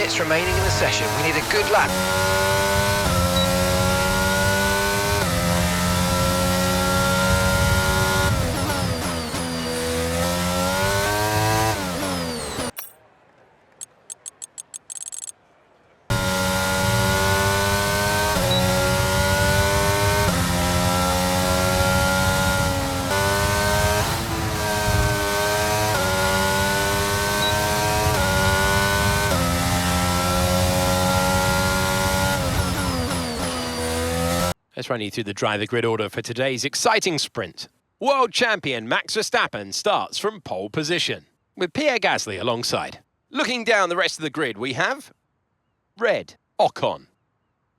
minutes remaining in the session. We need a good lap. Let's run you through the driver grid order for today's exciting sprint. World champion Max Verstappen starts from pole position, with Pierre Gasly alongside. Looking down the rest of the grid, we have red, Ocon,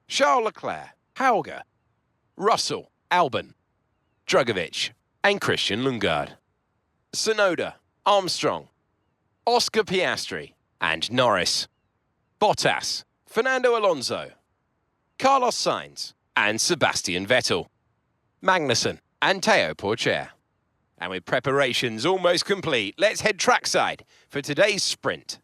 Charles Leclerc, Hauger, Russell, Albon, Drugovich, and Christian Lundgaard. Tsunoda, Armstrong, Oscar Piastri, and Norris. Bottas, Fernando Alonso, Carlos Sainz, and Sebastian Vettel. Magnussen and Théo Pourchaire. And with preparations almost complete, let's head trackside for today's sprint.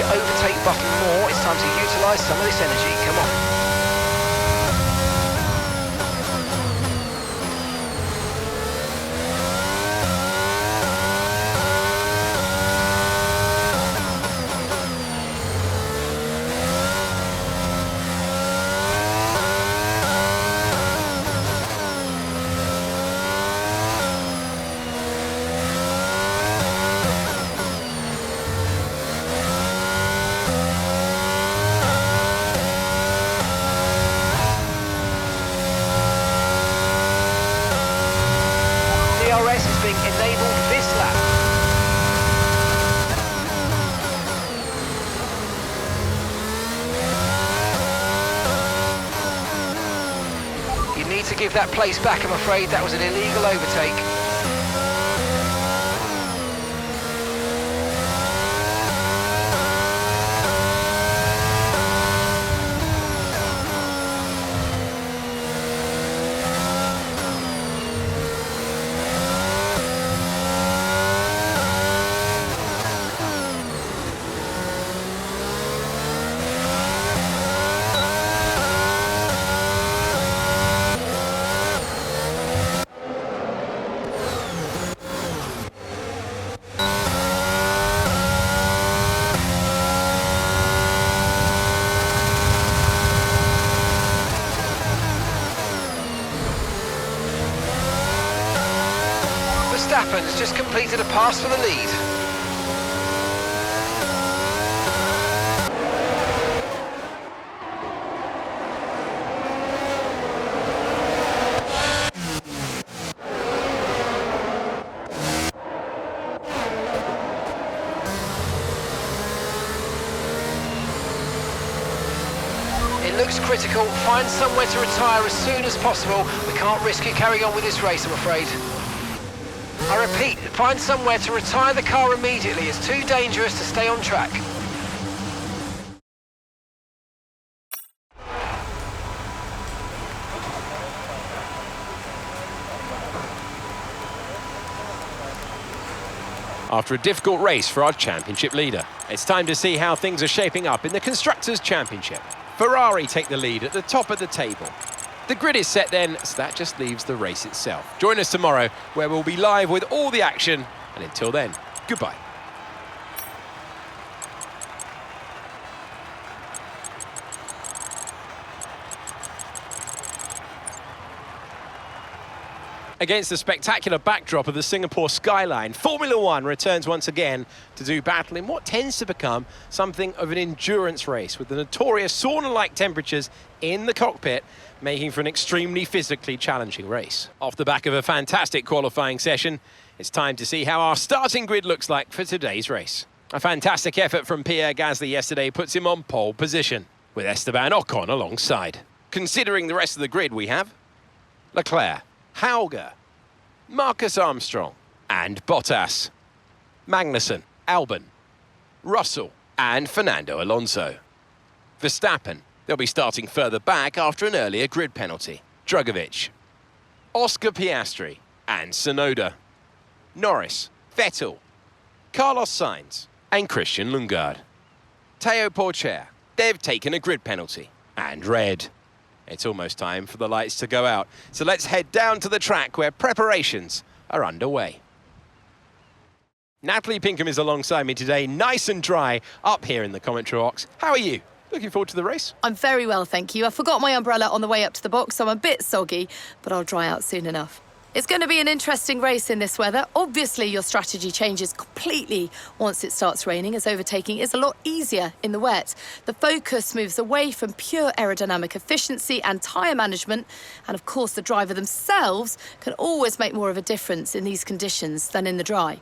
Overtake button more. It's time to utilise some of this energy. Come on. DRS is being enabled this lap. You need to give that place back, I'm afraid. That was an illegal overtake. Verstappen's just completed a pass for the lead. It looks critical. Find somewhere to retire as soon as possible. We can't risk you carrying on with this race, I'm afraid. I repeat, find somewhere to retire the car immediately. It's too dangerous to stay on track. After a difficult race for our championship leader, it's time to see how things are shaping up in the Constructors' Championship. Ferrari take the lead at the top of the table. The grid is set then, so that just leaves the race itself. Join us tomorrow, where we'll be live with all the action. And until then, goodbye. Against the spectacular backdrop of the Singapore skyline, Formula One returns once again to do battle in what tends to become something of an endurance race, with the notorious sauna-like temperatures in the cockpit, making for an extremely physically challenging race. Off the back of a fantastic qualifying session, it's time to see how our starting grid looks like for today's race. A fantastic effort from Pierre Gasly yesterday puts him on pole position, with Esteban Ocon alongside. Considering the rest of the grid, we have Leclerc, Hauger, Marcus Armstrong and Bottas, Magnussen, Albon, Russell and Fernando Alonso. Verstappen, they'll be starting further back after an earlier grid penalty. Drugovich, Oscar Piastri and Tsunoda, Norris, Vettel, Carlos Sainz and Christian Lundgaard. Théo Pourchaire, they've taken a grid penalty and red. It's almost time for the lights to go out, so let's head down to the track where preparations are underway. Natalie Pinkham is alongside me today, nice and dry up here in the commentary box. How are you? Looking forward to the race? I'm very well, thank you. I forgot my umbrella on the way up to the box, so I'm a bit soggy, but I'll dry out soon enough. It's going to be an interesting race in this weather. Obviously, your strategy changes completely once it starts raining, as overtaking is a lot easier in the wet. The focus moves away from pure aerodynamic efficiency and tyre management, and of course, the driver themselves can always make more of a difference in these conditions than in the dry.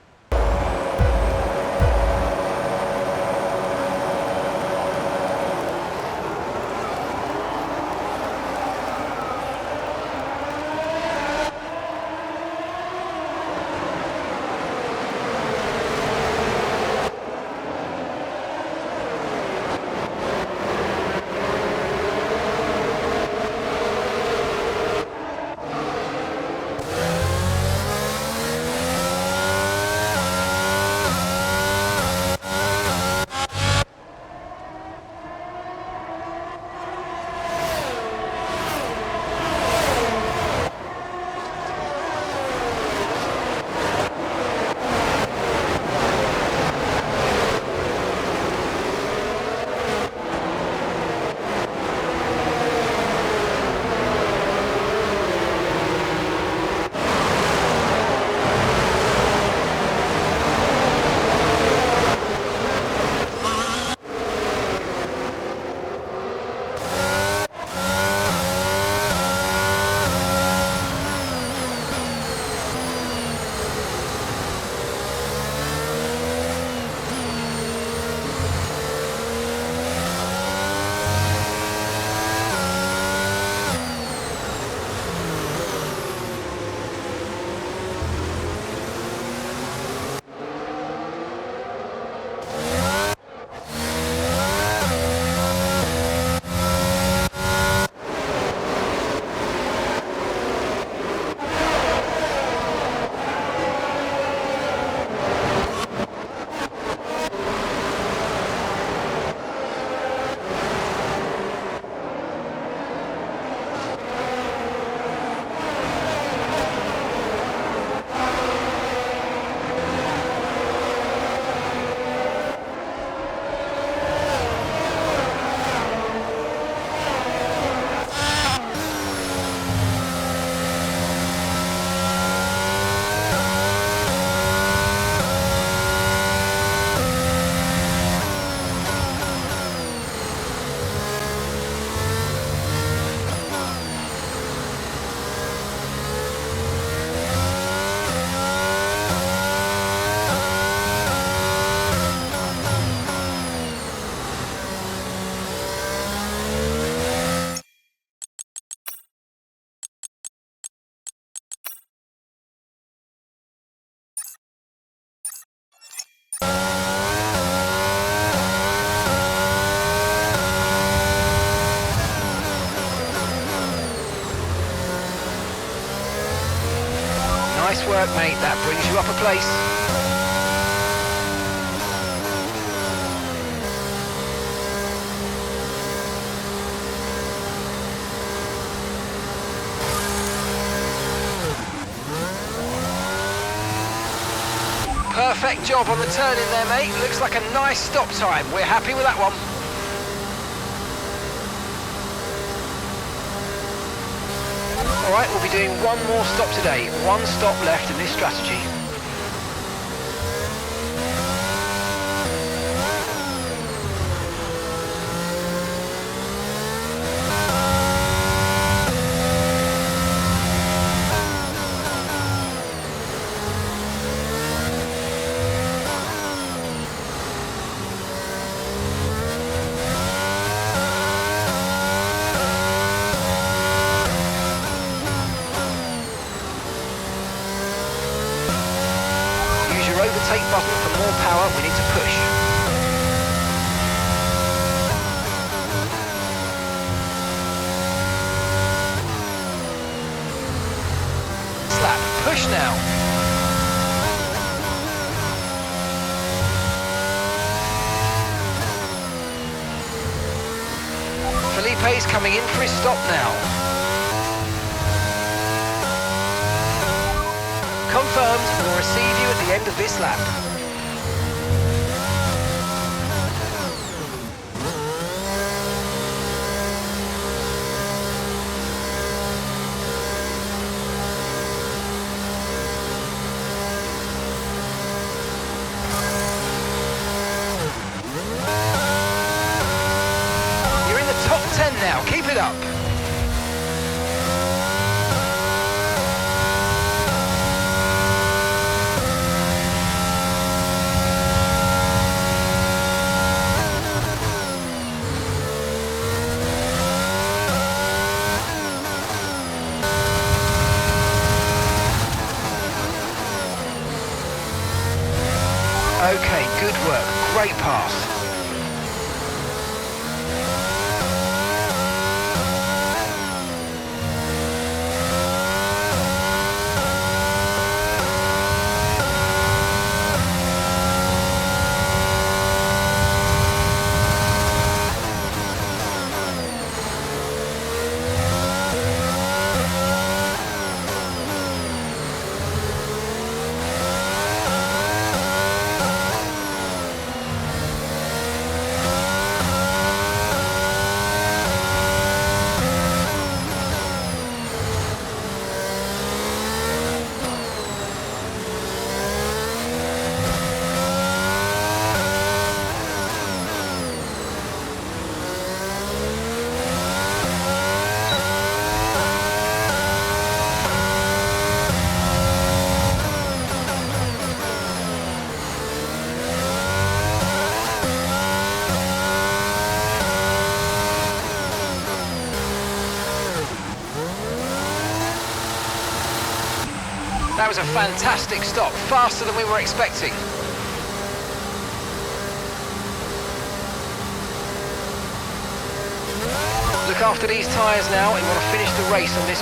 work, mate. That brings you up a place. Perfect job on the turn in there, mate. Looks like a nice stop time. We're happy with that one. All right, we'll be doing one more stop today. One stop left in this strategy. Overtake button for more power. We need to push. Slap, push now. Felipe's coming in for his stop now. Confirmed, we'll receive you at the end of this lap. You're in the top 10 now, keep it up. Okay, good work. Great pass. That was a fantastic stop, faster than we were expecting. Look after these tyres now, and we want to finish the race on this.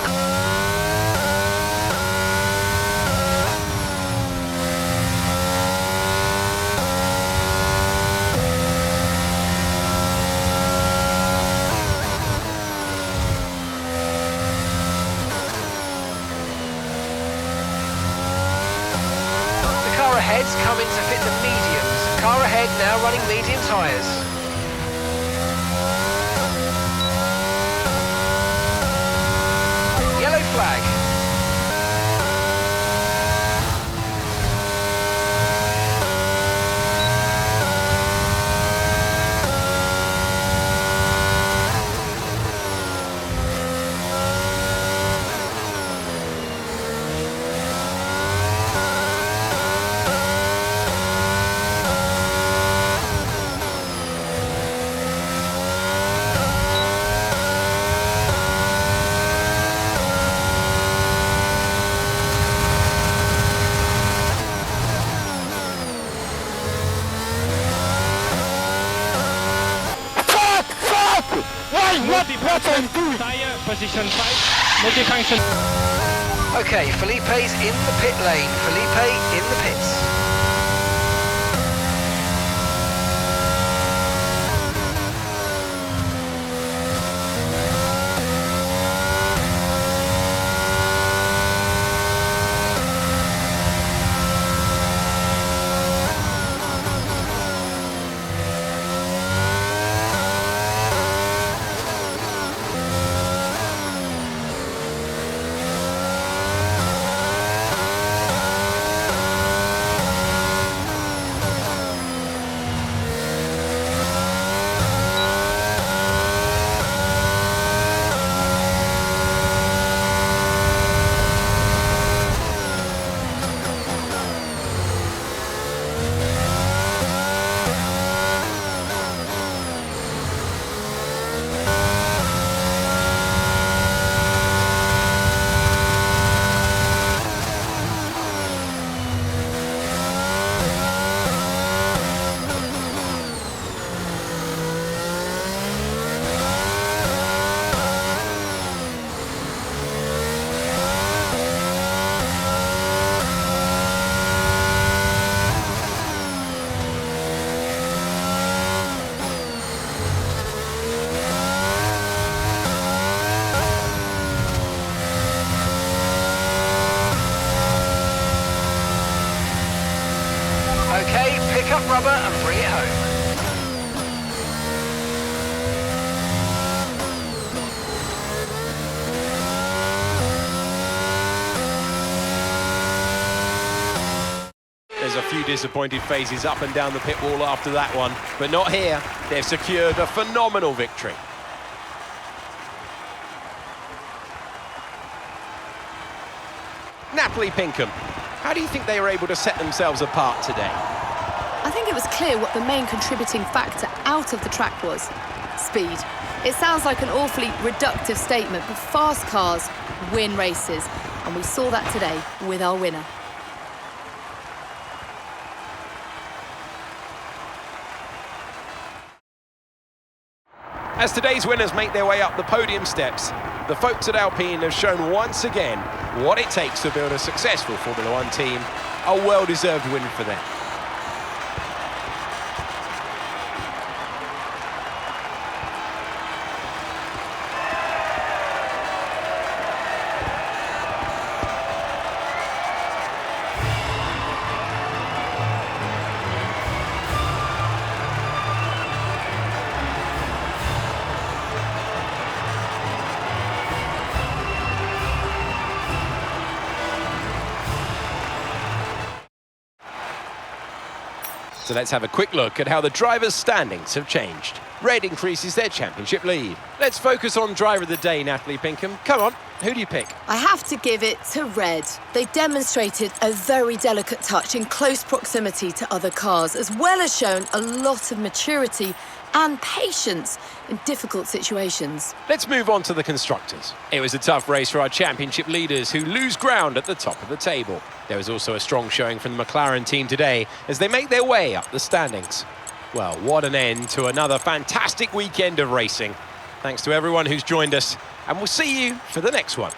Ahead's coming to fit the mediums. Car ahead now running medium tyres. Yellow flag. What I'm doing? Tire, position 5, multifunction. Okay, Felipe's in the pit lane. Felipe in the pits. Okay, pick up rubber and bring it home. There's a few disappointed faces up and down the pit wall after that one, but not here. They've secured a phenomenal victory. Natalie Pinkham, how do you think they were able to set themselves apart today? I think it was clear what the main contributing factor out of the track was. Speed. It sounds like an awfully reductive statement, but fast cars win races. And we saw that today with our winner. As today's winners make their way up the podium steps, the folks at Alpine have shown once again what it takes to build a successful Formula One team. A well-deserved win for them. So let's have a quick look at how the drivers' standings have changed. Red increases their championship lead. Let's focus on driver of the day, Natalie Pinkham. Come on, who do you pick? I have to give it to Red. They demonstrated a very delicate touch in close proximity to other cars, as well as shown a lot of maturity and patience in difficult situations. Let's move on to the constructors. It was a tough race for our championship leaders who lose ground at the top of the table. There was also a strong showing from the McLaren team today as they make their way up the standings. Well, what an end to another fantastic weekend of racing. Thanks to everyone who's joined us, and we'll see you for the next one.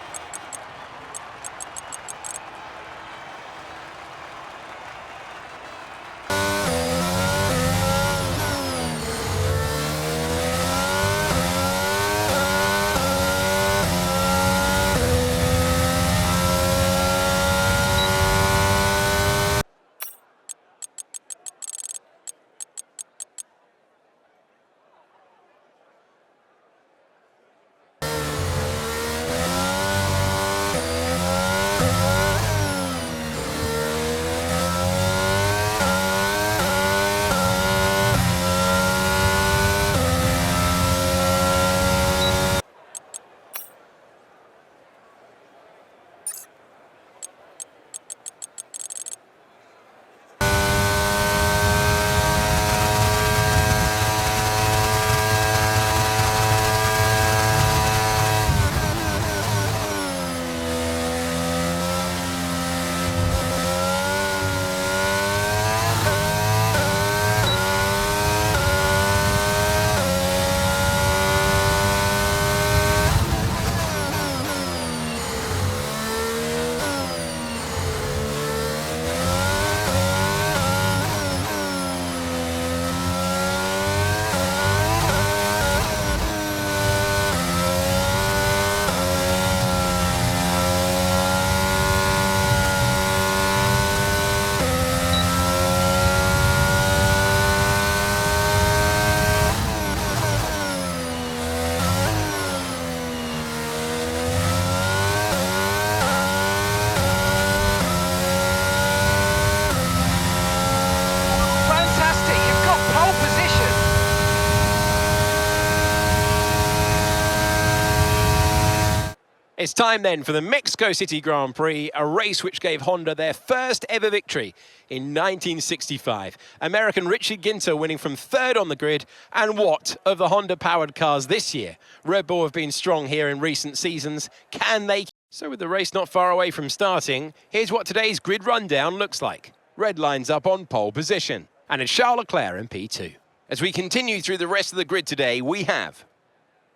It's time then for the Mexico City Grand Prix, a race which gave Honda their first ever victory in 1965. American Richard Ginter winning from third on the grid. And what of the Honda-powered cars this year? Red Bull have been strong here in recent seasons. Can they? So with the race not far away from starting, here's what today's grid rundown looks like. Red lines up on pole position, and it's Charles Leclerc in P2. As we continue through the rest of the grid today, we have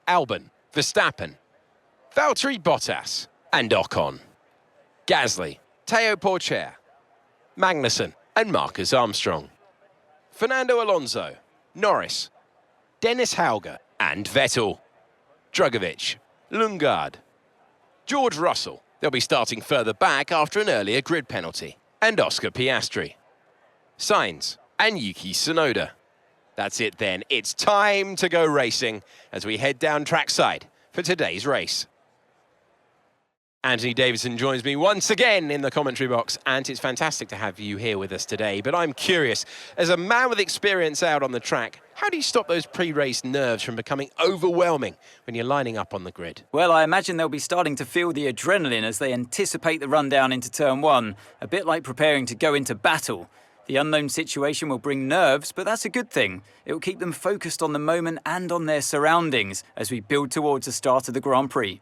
Albon, Verstappen, Valtteri Bottas and Ocon, Gasly, Teo Porcher, Magnussen and Marcus Armstrong, Fernando Alonso, Norris, Dennis Hauger and Vettel, Drugovich, Lundgaard, George Russell, they'll be starting further back after an earlier grid penalty, and Oscar Piastri, Sainz and Yuki Tsunoda. That's it then, it's time to go racing as we head down trackside for today's race. Anthony Davidson joins me once again in the commentary box, and it's fantastic to have you here with us today. But I'm curious, as a man with experience out on the track, how do you stop those pre-race nerves from becoming overwhelming when you're lining up on the grid? Well, I imagine they'll be starting to feel the adrenaline as they anticipate the rundown into turn one, a bit like preparing to go into battle. The unknown situation will bring nerves, but that's a good thing. It will keep them focused on the moment and on their surroundings as we build towards the start of the Grand Prix.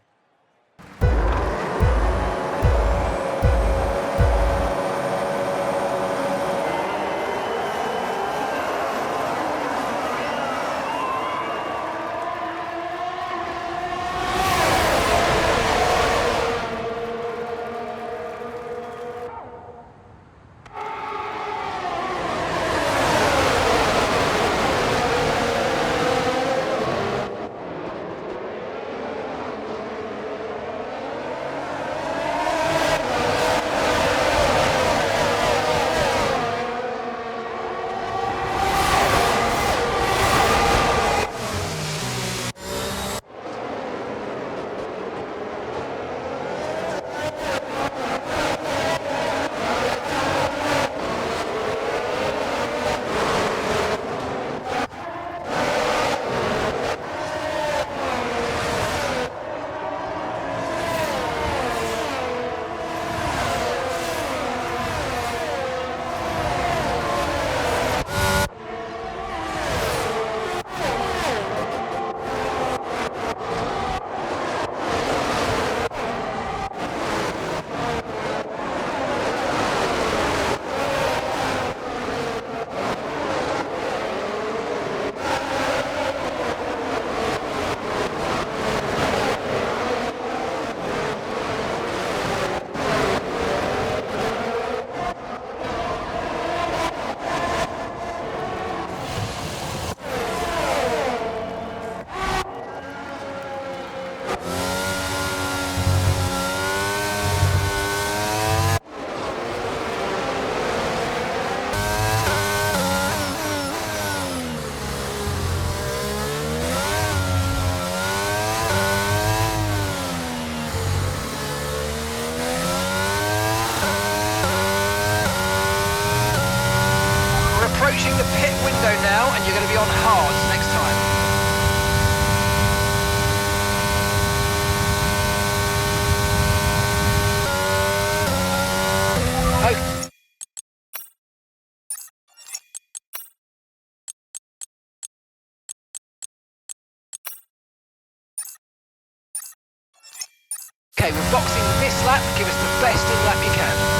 Approaching the pit window now, and you're going to be on hards next time. Okay, we're boxing this lap. Give us the best in lap you can.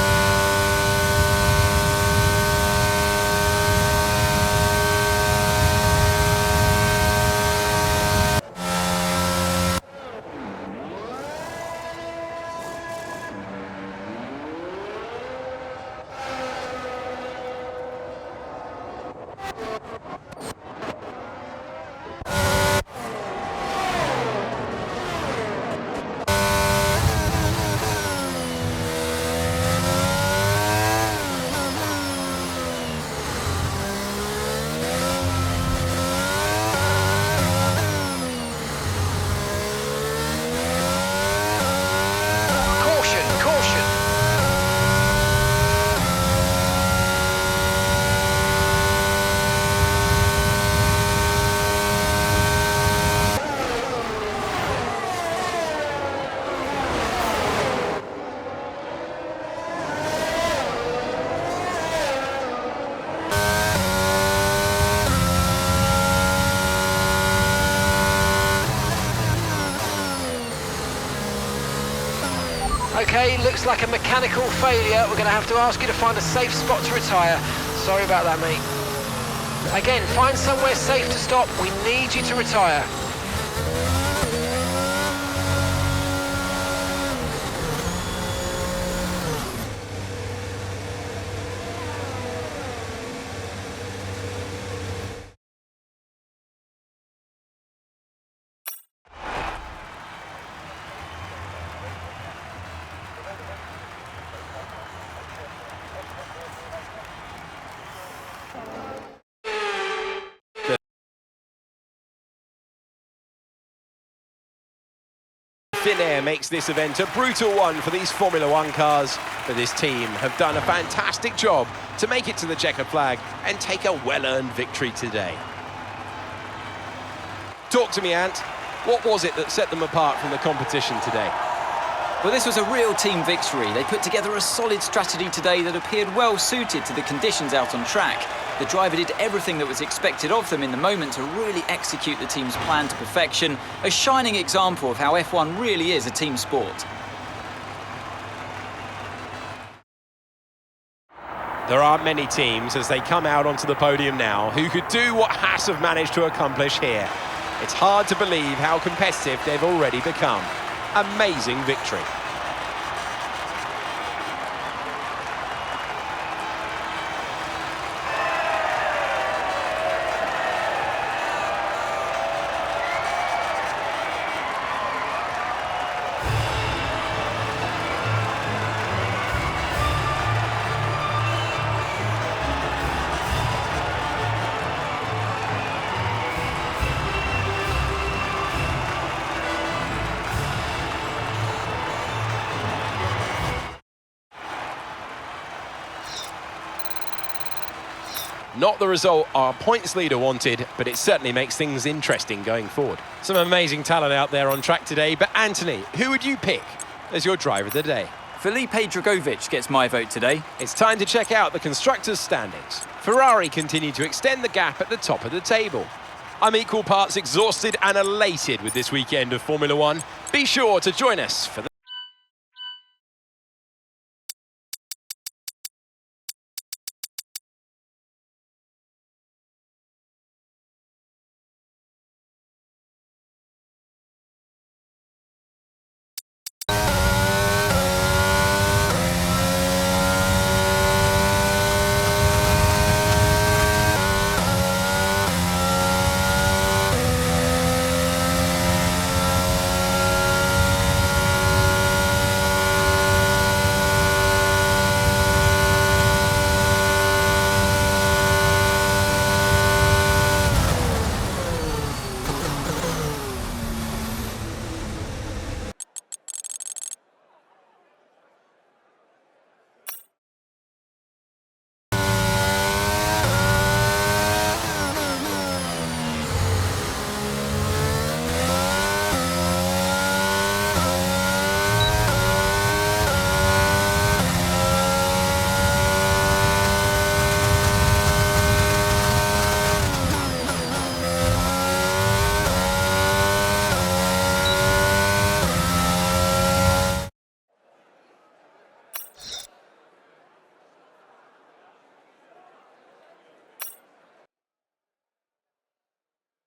Okay, looks like a mechanical failure. We're going to have to ask you to find a safe spot to retire. Sorry about that, mate. Again, find somewhere safe to stop. We need you to retire. Thin air makes this event a brutal one for these Formula One cars, but this team have done a fantastic job to make it to the checkered flag and take a well-earned victory today. Talk to me, Ant. What was it that set them apart from the competition today? Well, this was a real team victory. They put together a solid strategy today that appeared well suited to the conditions out on track. The driver did everything that was expected of them in the moment to really execute the team's plan to perfection, a shining example of how F1 really is a team sport. There aren't many teams as they come out onto the podium now who could do what Haas have managed to accomplish here. It's hard to believe how competitive they've already become. Amazing victory. Not the result our points leader wanted, but it certainly makes things interesting going forward. Some amazing talent out there on track today, but Anthony, who would you pick as your driver of the day? Felipe Drugovich gets my vote today. It's time to check out the constructors' standings. Ferrari continue to extend the gap at the top of the table. I'm equal parts exhausted and elated with this weekend of Formula One. Be sure to join us for the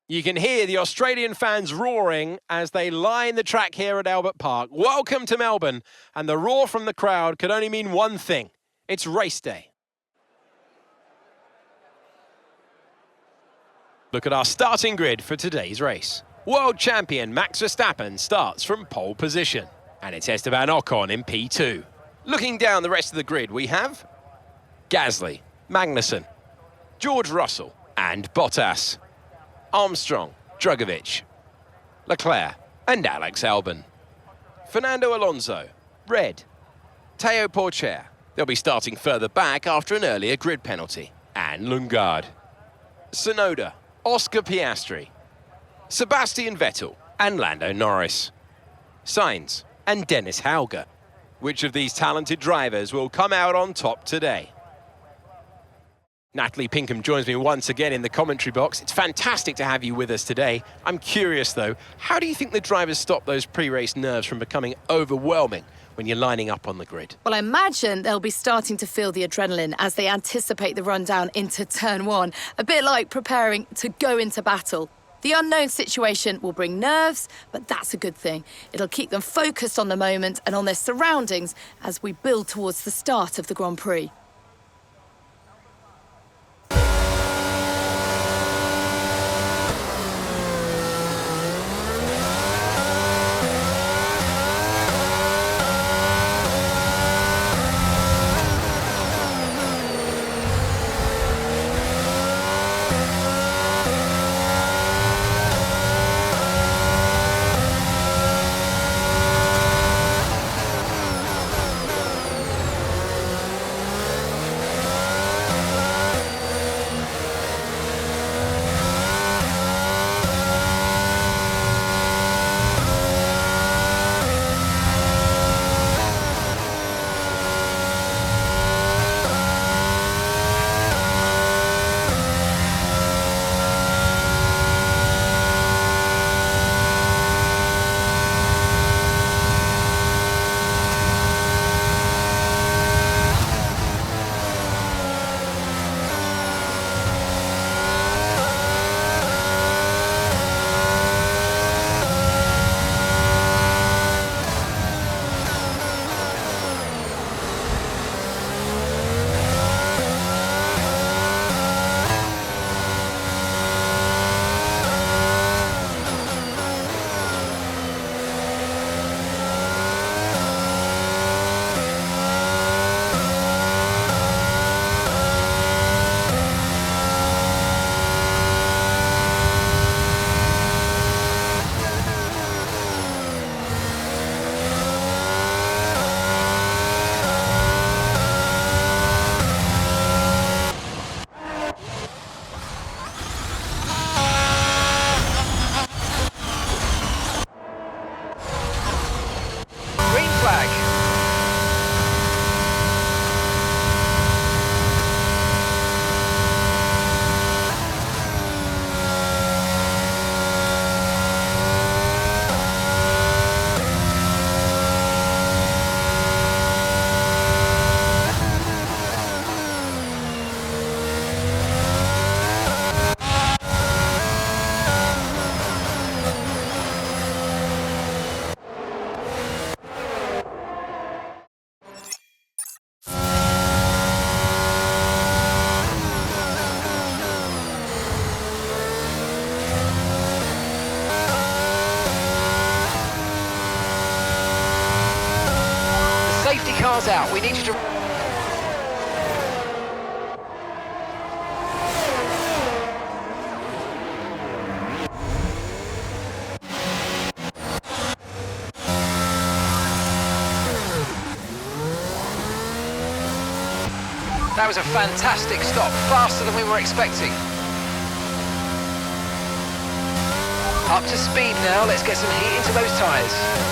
You can hear the Australian fans roaring as they line the track here at Albert Park. Welcome to Melbourne, and the roar from the crowd could only mean one thing. It's race day. Look at our starting grid for today's race. World champion Max Verstappen starts from pole position, and it's Esteban Ocon in P2. Looking down the rest of the grid, we have Gasly, Magnussen, George Russell, and Bottas. Armstrong, Drugovich, Leclerc and Alex Albon. Fernando Alonso, red. Théo Pourchaire, they'll be starting further back after an earlier grid penalty. And Lundgaard. Tsunoda, Oscar Piastri, Sebastian Vettel and Lando Norris. Sainz and Dennis Hauger. Which of these talented drivers will come out on top today? Natalie Pinkham joins me once again in the commentary box. It's fantastic to have you with us today. I'm curious, though, how do you think the drivers stop those pre-race nerves from becoming overwhelming when you're lining up on the grid? Well, I imagine they'll be starting to feel the adrenaline as they anticipate the rundown into turn one, a bit like preparing to go into battle. The unknown situation will bring nerves, but that's a good thing. It'll keep them focused on the moment and on their surroundings as we build towards the start of the Grand Prix. Car's out. We need you to... That was a fantastic stop, faster than we were expecting. Up to speed now, let's get some heat into those tyres.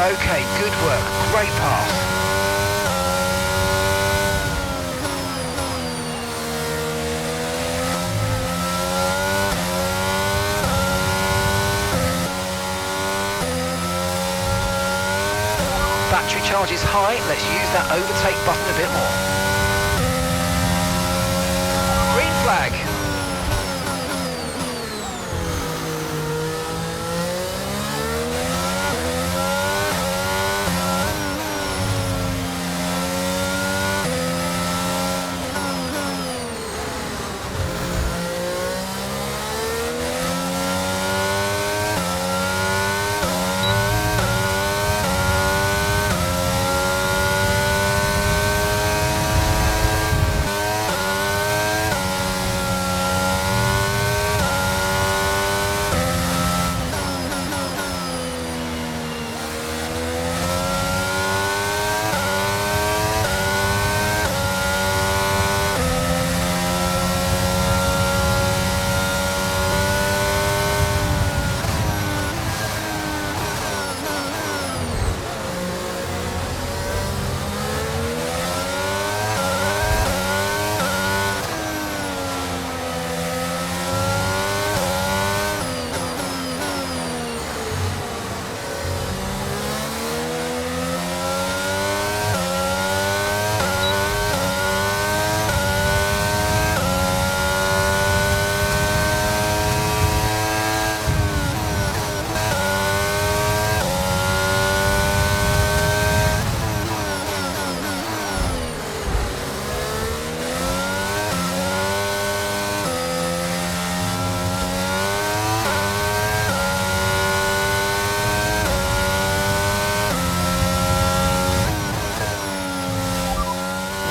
Okay, good work. Great pass. battery charge is high. Let's use that overtake button a bit more. Green flag.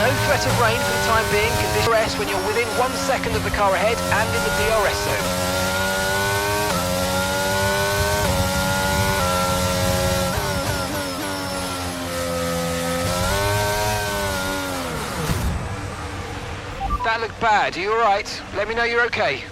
No threat of rain for the time being. Condition rest when you're within 1 second of the car ahead and in the DRS zone. That looked bad. Are you alright? Let me know you're okay.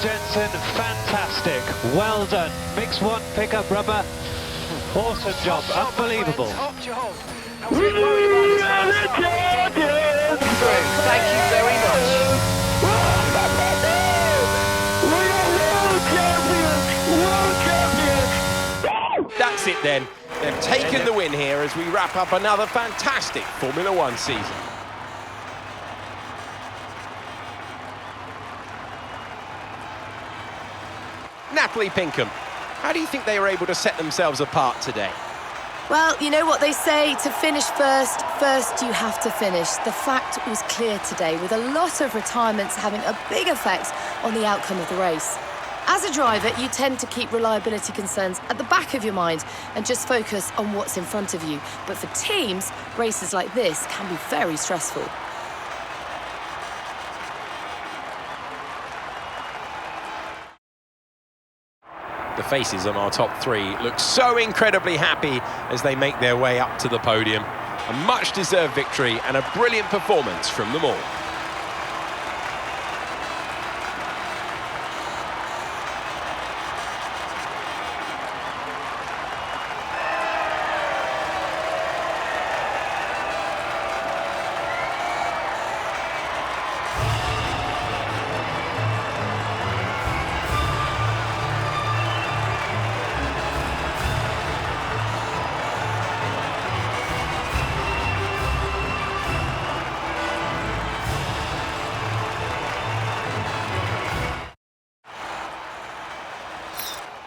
Jensen, fantastic. Well done. Mix 1, pick up rubber. Awesome job. Unbelievable. Top job. I was a bit worried about this. Thank you very much. That's it then. They've taken the win here as we wrap up another fantastic Formula One season. Natalie Pinkham, how do you think they were able to set themselves apart today? Well, you know what they say, to finish first you have to finish. The fact was clear today, with a lot of retirements having a big effect on the outcome of the race. As a driver, you tend to keep reliability concerns at the back of your mind and just focus on what's in front of you. But for teams, races like this can be very stressful. The faces on our top three look so incredibly happy as they make their way up to the podium. A much-deserved victory and a brilliant performance from them all.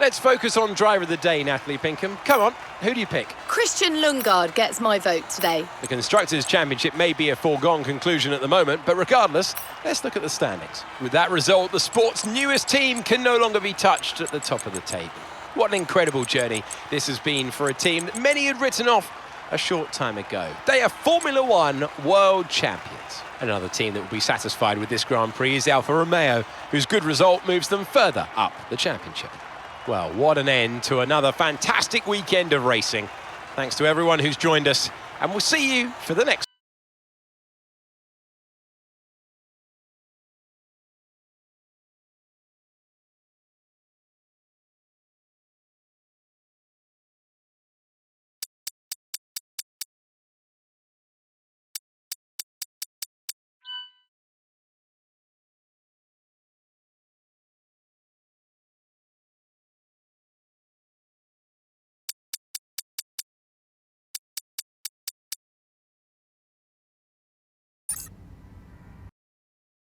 Let's focus on driver of the day, Natalie Pinkham. Come on, who do you pick? Christian Lundgaard gets my vote today. The Constructors' Championship may be a foregone conclusion at the moment, but regardless, let's look at the standings. With that result, the sport's newest team can no longer be touched at the top of the table. What an incredible journey this has been for a team that many had written off a short time ago. They are Formula One world champions. Another team that will be satisfied with this Grand Prix is Alfa Romeo, whose good result moves them further up the championship. Well, what an end to another fantastic weekend of racing. Thanks to everyone who's joined us, and we'll see you for the next